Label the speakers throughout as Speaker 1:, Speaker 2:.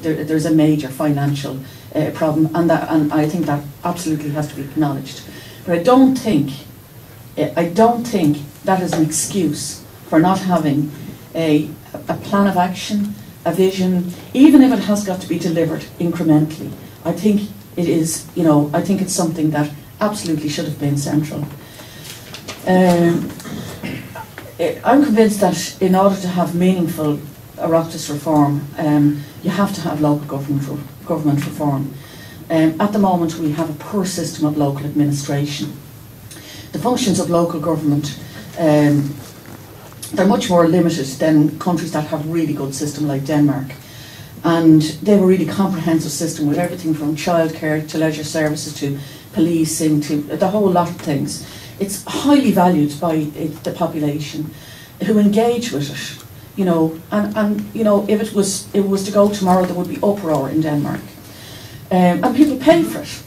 Speaker 1: there's a major financial problem, and I think that absolutely has to be acknowledged. But I don't think that is an excuse for not having a plan of action, a vision, even if it has got to be delivered incrementally. I think it is, I think it's something that absolutely should have been central. I'm convinced that in order to have meaningful Oireachtas reform, you have to have local government reform. At the moment, we have a poor system of local administration. The functions of local government, they're much more limited than countries that have a really good system like Denmark. And they have a really comprehensive system with everything from childcare to leisure services to policing to the whole lot of things. It's highly valued by the population who engage with it. If it was to go tomorrow, there would be uproar in Denmark. And people pay for it.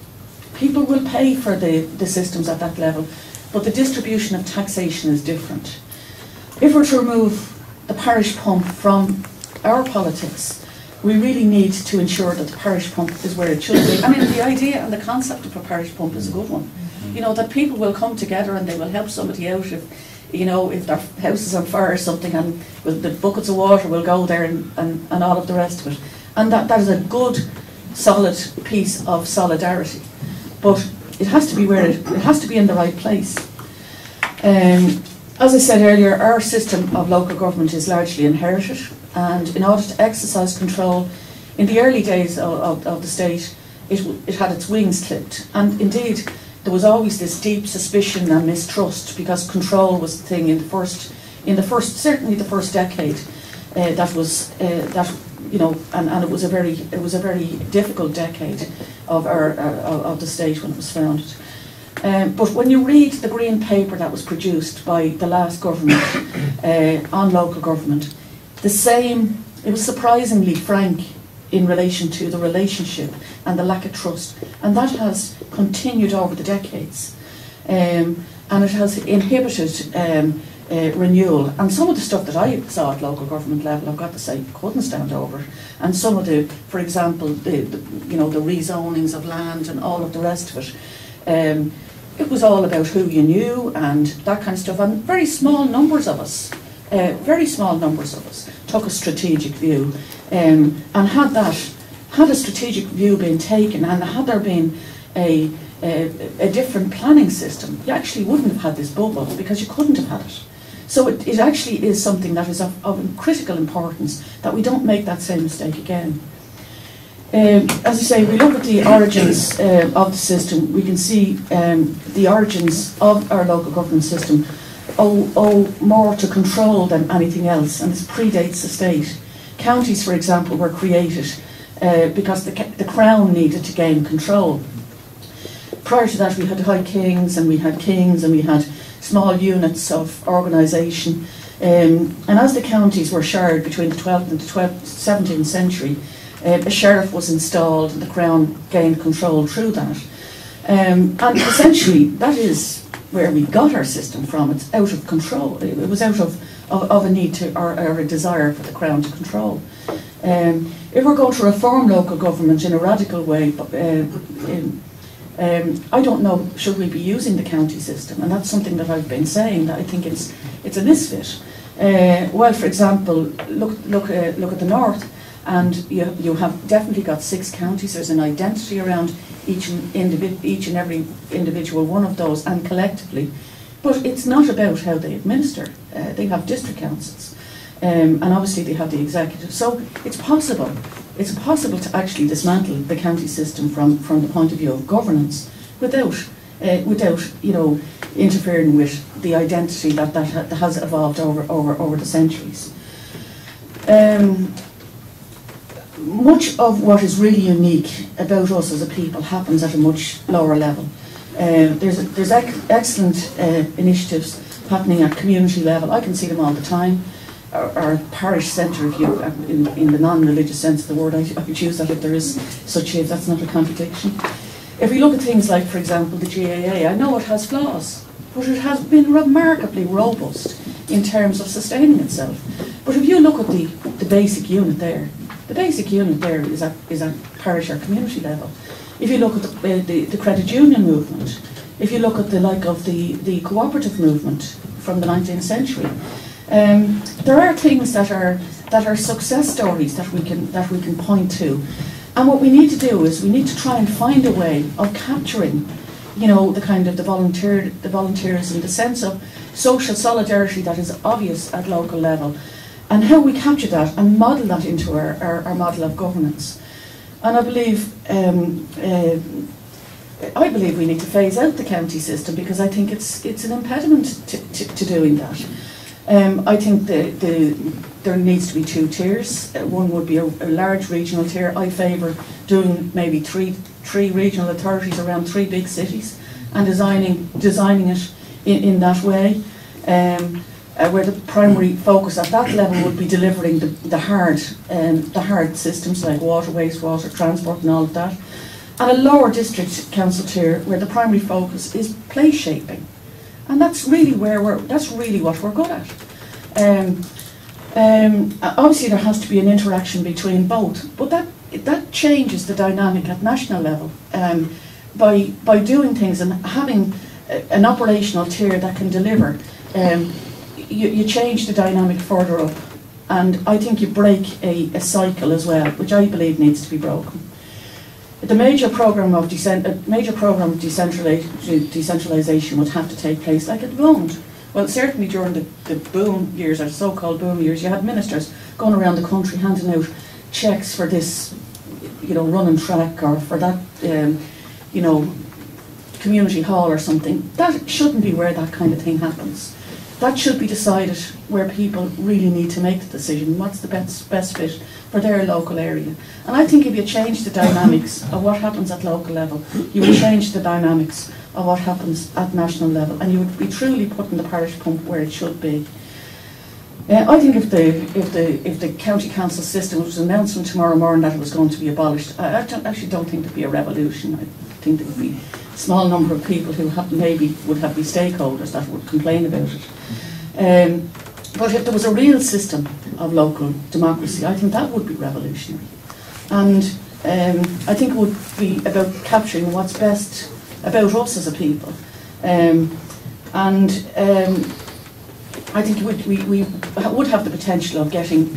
Speaker 1: People will pay for the systems at that level, but the distribution of taxation is different. If we're to remove the parish pump from our politics, we really need to ensure that the parish pump is where it should be. I mean, the idea and the concept of a parish pump is a good one. That people will come together and they will help somebody out if their house is on fire or something, and the buckets of water will go there and all of the rest of it. And that is a good, solid piece of solidarity. But it has to be it has to be in the right place. As I said earlier, our system of local government is largely inherited, and in order to exercise control, in the early days of the state, it had its wings clipped. And indeed, there was always this deep suspicion and mistrust, because control was the thing certainly the first decade. And it was a very difficult decade of the state when it was founded. But when you read the green paper that was produced by the last government on local government, it was surprisingly frank in relation to the relationship and the lack of trust, and that has continued over the decades, and it has inhibited renewal. And some of the stuff that I saw at local government level, I've got to say, couldn't stand over. And some of for example, the rezonings of land and all of the rest of it. It was all about who you knew and that kind of stuff. And very small numbers of us took a strategic view, and had a strategic view been taken, and had there been a different planning system, you actually wouldn't have had this bubble, because you couldn't have had it. So it actually is something that is of critical importance, that we don't make that same mistake again. As I say, we look at the origins of the system, we can see the origins of our local government system owe more to control than anything else, and this predates the state. Counties, for example, were created because the Crown needed to gain control. Prior to that, we had high kings, and we had small units of organisation. And as the counties were shared between the 12th and the 17th century, a sheriff was installed and the Crown gained control through that. And essentially, that is where we got our system from. It's out of control. It was out of a need to, or a desire for the Crown to control. If we're going to reform local government in a radical way, I don't know, should we be using the county system? And that's something that I've been saying, that I think it's a misfit. Well, for example, look at the north, and you have definitely got 6 counties. There's an identity around each and every individual one of those, and collectively. But it's not about how they administer. They have district councils, and obviously they have the executive. So it's possible. It's possible to actually dismantle the county system from the point of view of governance without interfering with the identity that has evolved over the centuries. Much of what is really unique about us as a people happens at a much lower level. There's excellent initiatives happening at community level. I can see them all the time. Our parish centre, if you, in the non-religious sense of the word, I could use that if there is such a, that's not a contradiction. If we look at things like, for example, the GAA, I know it has flaws, but it has been remarkably robust in terms of sustaining itself. But if you look at the basic unit there, the basic unit there is at parish or community level. If you look at the credit union movement, if you look at the like of the cooperative movement from the 19th century, there are things that are success stories that we can point to, and what we need to do is we need to try and find a way of capturing, you know, the kind of the volunteerism, the sense of social solidarity that is obvious at local level, and how we capture that and model that into our model of governance. And I believe we need to phase out the county system, because I think it's an impediment to doing that. I think there needs to be two tiers. One would be a large regional tier. I favour doing maybe three regional authorities around 3 big cities and designing it in that way, where the primary focus at that level would be delivering the hard systems like water, wastewater, transport and all of that, and a lower district council tier where the primary focus is place shaping, and that's really what we're good at. Obviously there has to be an interaction between both, but that changes the dynamic at national level by doing things and having an operational tier that can deliver. You change the dynamic further up, and I think you break a cycle as well, which I believe needs to be broken. The major programme of decentralisation would have to take place like at the moment. Well, certainly during the boom years, or so-called boom years, you had ministers going around the country handing out cheques for this, you know, running track, or for that, you know, community hall or something. That shouldn't be where that kind of thing happens. That should be decided where people really need to make the decision, what's the best fit for their local area. And I think if you change the dynamics of what happens at local level, you will change the dynamics of what happens at national level, and you would be truly putting the parish pump where it should be. I think if the county council system was an announcement tomorrow morning that it was going to be abolished, I actually don't think there'd be a revolution. I think there would be a small number of people who would be stakeholders that would complain about it. But if there was a real system of local democracy, I think that would be revolutionary. And I think it would be about capturing what's best about us as a people. I think we would have the potential of getting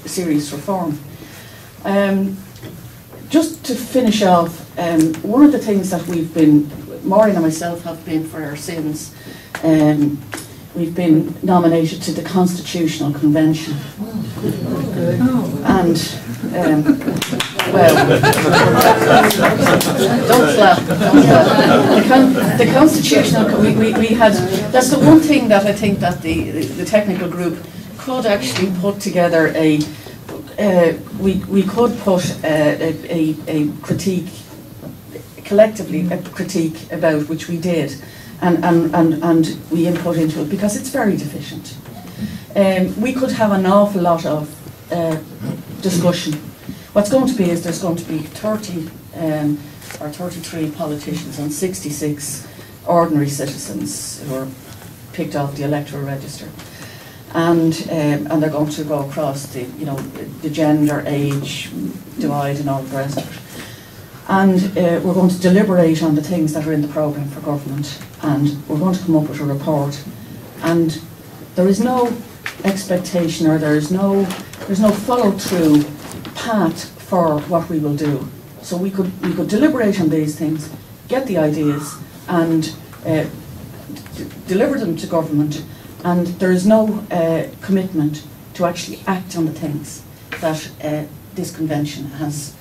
Speaker 1: serious reform. Just to finish off, one of the things that Maureen and myself have been for our sins, we've been nominated to the Constitutional Convention. And, well, don't clap. The Constitutional, we had, that's the one thing that I think that the technical group could actually put together we could put a critique, collectively a critique about, which we did, and we input into it, because it's very deficient. We could have an awful lot of discussion. What's going to be is there's going to be 30 or 33 politicians and 66 ordinary citizens who are picked off the electoral register, and they're going to go across the gender, age divide and all the rest of it. And we're going to deliberate on the things that are in the programme for government, and we're going to come up with a report. And there is no expectation, or there's no follow-through path for what we will do. So we could deliberate on these things, get the ideas, and deliver them to government. And there is no commitment to actually act on the things that this convention has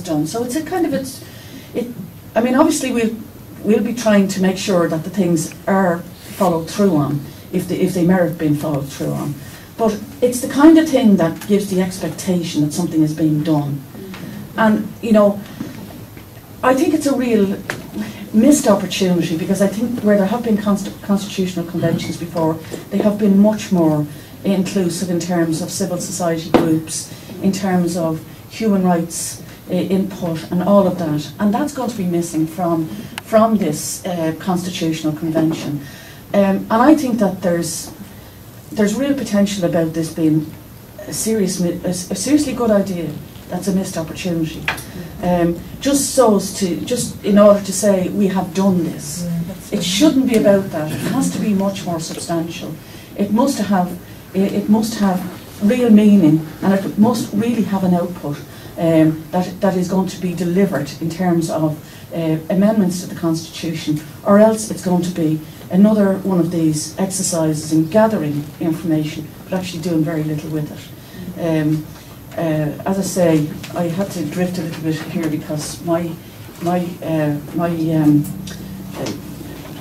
Speaker 1: done. So it's a kind of I mean, obviously we'll be trying to make sure that the things are followed through on, if they merit being followed through on. But it's the kind of thing that gives the expectation that something is being done. And I think it's a real missed opportunity, because I think where there have been constitutional conventions before, they have been much more inclusive in terms of civil society groups, in terms of human rights input and all of that, and that's going to be missing from this constitutional convention. And I think that there's real potential about this being a seriously good idea that's a missed opportunity. Just in order to say we have done this. It shouldn't be about that. It has to be much more substantial. It must have real meaning, and it must really have an output that is going to be delivered in terms of amendments to the Constitution, or else it's going to be another one of these exercises in gathering information but actually doing very little with it. As I say, I had to drift a little bit here because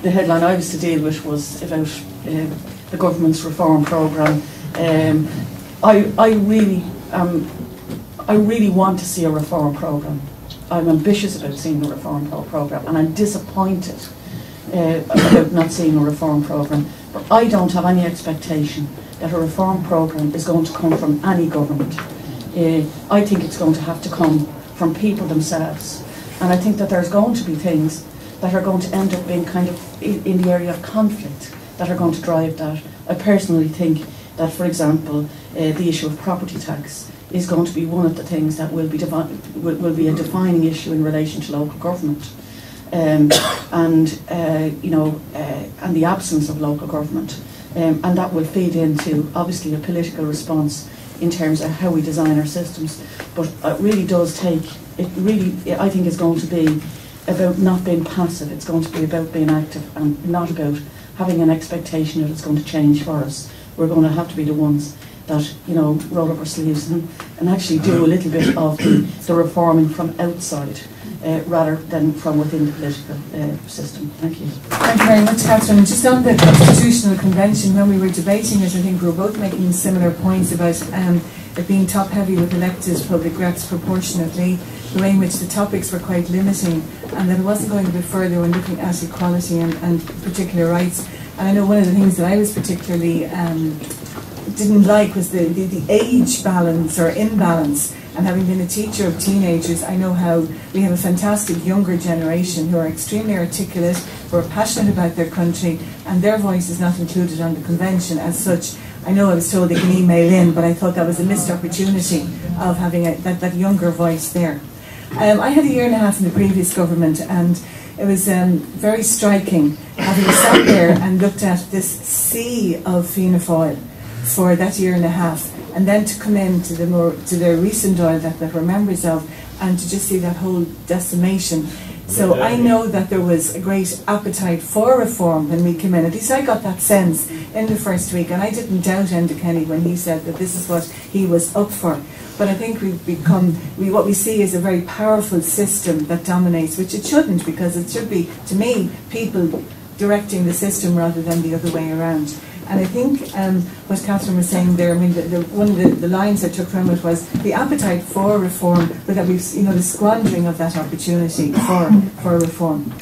Speaker 1: the headline I was to deal with was about the government's reform programme. I really want to see a reform programme. I'm ambitious about seeing a reform programme, and I'm disappointed about not seeing a reform programme. But I don't have any expectation that a reform programme is going to come from any government. I think it's going to have to come from people themselves. And I think that there's going to be things that are going to end up being kind of in the area of conflict that are going to drive that. I personally think that, for example, the issue of property tax is going to be one of the things that will be a defining issue in relation to local government, and the absence of local government, and that will feed into obviously a political response in terms of how we design our systems. But it really does take. I think it's going to be about not being passive. It's going to be about being active, and not about having an expectation that it's going to change for us. We're going to have to be the ones that roll up our sleeves and actually do a little bit of the reforming from outside rather than from within the political system. Thank you.
Speaker 2: Thank you very much, Catherine. Just on the Constitutional Convention, when we were debating it, I think we were both making similar points about it being top-heavy with elected public reps proportionately, the way in which the topics were quite limiting, and that it wasn't going a bit further when looking at equality and particular rights. And I know one of the things that I was particularly didn't like was the age balance or imbalance. And having been a teacher of teenagers, I know how we have a fantastic younger generation who are extremely articulate, who are passionate about their country, and their voice is not included on the convention as such. I know I was told they can email in, but I thought that was a missed opportunity of having that younger voice there. I had a year and a half in the previous government, and it was very striking having sat there and looked at this sea of Fianna Fáil for that year and a half, and then to come in to the recent Dáil that we're members of, and to just see that whole decimation. So I know that there was a great appetite for reform when we came in. At least I got that sense in the first week, and I didn't doubt Enda Kenny when he said that this is what he was up for. But I think what we see is a very powerful system that dominates, which it shouldn't, because it should be, to me, people directing the system rather than the other way around. And I think what Catherine was saying there, I mean, one of the lines I took from it was the appetite for reform, but that we've, the squandering of that opportunity for reform.